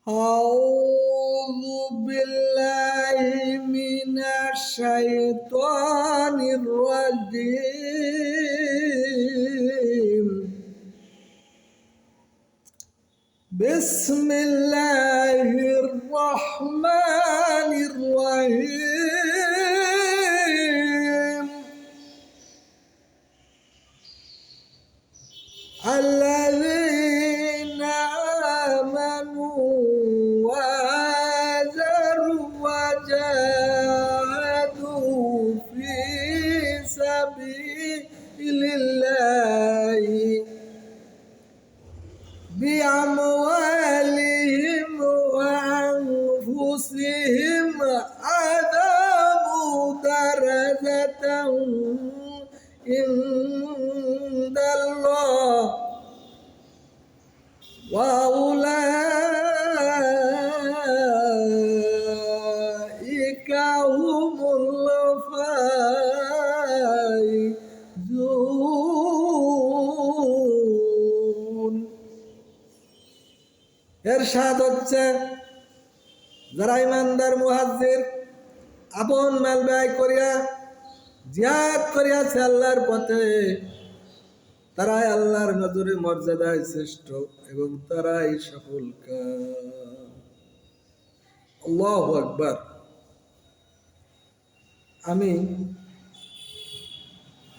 أعوذ بالله من الشيطان الرجيم. بسم الله الرحمن الرحيم. الذين آمنوا وهاجروا وجاهدوا في سبيل الله بأموالهم وأنفسهم عذاب درجة عند الله وأولئك هم الفائزون. ইরশাদ হচ্ছে, যারা ইমানদার মুহাজ্জির আপন মাল ব্যয় করিয়া জিহাদ করিয়াছে আল্লাহর পথে, তারাই আল্লাহর নজরে মর্যাদায় শ্রেষ্ঠ এবং তারাই সফল কাম। আল্লাহু আকবার। আমি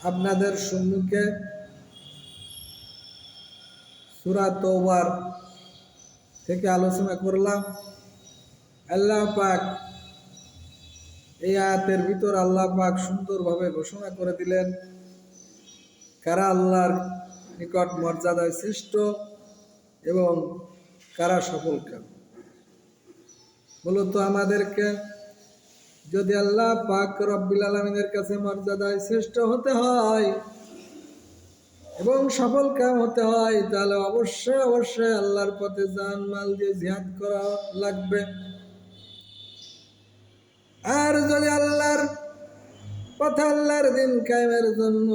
আপনাদের সম্মুখে সূরা তওবার থেকে আলোচনা করলাম। আল্লাহ পাক এই আয়াতের ভিতর আল্লাহ পাক সুন্দরভাবে ঘোষণা করে দিলেন কারা আল্লাহর নিকট মর্যাদায় শ্রেষ্ঠ এবং কারা সফল কাম। মূলত আমাদেরকে যদি আল্লাহ পাক রব্বুল আলামিনের কাছে মর্যাদায় শ্রেষ্ঠ হতে হয় এবং সফল কাম হতে হয়, তাহলে অবশ্যই অবশ্যই আল্লাহর পথে জান মাল দিয়ে জিহাদ করা লাগবে। আর যদি আল্লাহর পথে আল্লাহর দিন কায়েমের জন্য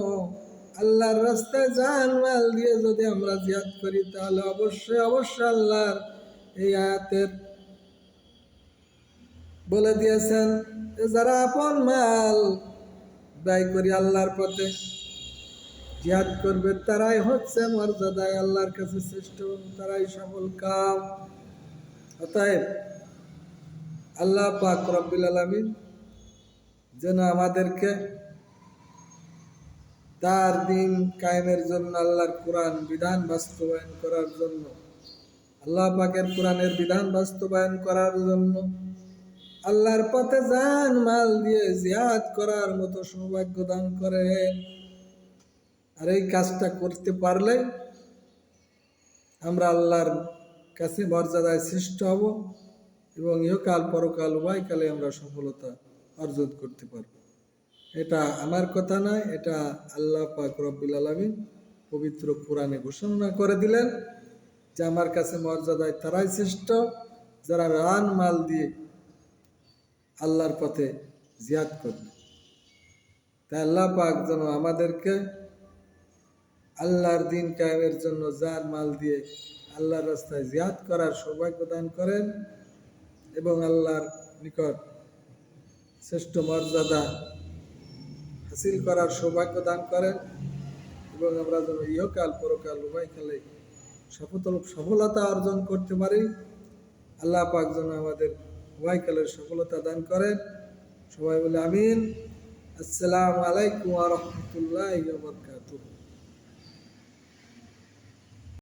আল্লাহর রাস্তায় জান মাল দিয়ে যদি আমরা জিহাদ করি, তাহলে অবশ্যই অবশ্যই আল্লাহর এই আয়াতের বলে দিয়েছেন যে যারা আপন মাল ব্যয় করি আল্লাহর পথে জিহাদ করবে, তারাই হচ্ছে মর্যাদায় আল্লাহর কাছে শ্রেষ্ঠ, তারাই সফল কাম। অতএব আল্লাহ পাক রব্বুল আলামিন যেন আমাদেরকে তার দিন কায়েমের জন্য আল্লাহর কোরআন বিধান বাস্তবায়ন করার জন্য, আল্লাহ পাকের কোরআনের বিধান বাস্তবায়ন করার জন্য আল্লাহর পথে জান মাল দিয়ে জিহাদ করার মতো সৌভাগ্য দান করেন। আর এই কাজটা করতে পারলে আমরা আল্লাহর কাছে মর্যাদায় সৃষ্ট হব এবং ইহকাল পরকাল উভয়কালে আমরা সফলতা অর্জন করতে পারব। এটা আমার কথা নয়, এটা আল্লাহ পাক রব্বুল আলামিন পবিত্র কোরআনে ঘোষণা করে দিলেন যে আমার কাছে মর্যাদায় তারাই শ্রেষ্ঠ যারা রান মাল দিয়ে আল্লাহর পথে জিহাদ করবে। তাই আল্লাহ পাক যেন আমাদেরকে আল্লাহর দিন কায়েমের জন্য জান মাল দিয়ে আল্লাহর রাস্তায় জিহাদ করার সৌভাগ্য দান করেন এবং আল্লাহর নিকট শ্রেষ্ঠ মর্যাদা হাসিল করার সৌভাগ্য দান করেন এবং আমরা যেন ইহকাল পরকাল উভয়কালে সফলতা অর্জন করতে পারি। আল্লাহ পাক যেন আমাদের উভয়কালের সফলতা দান করেন। সবাই বলে আমিন। আসসালামু আলাইকুম ওয়া রাহমাতুল্লাহি ওয়া বারাকাতুহু।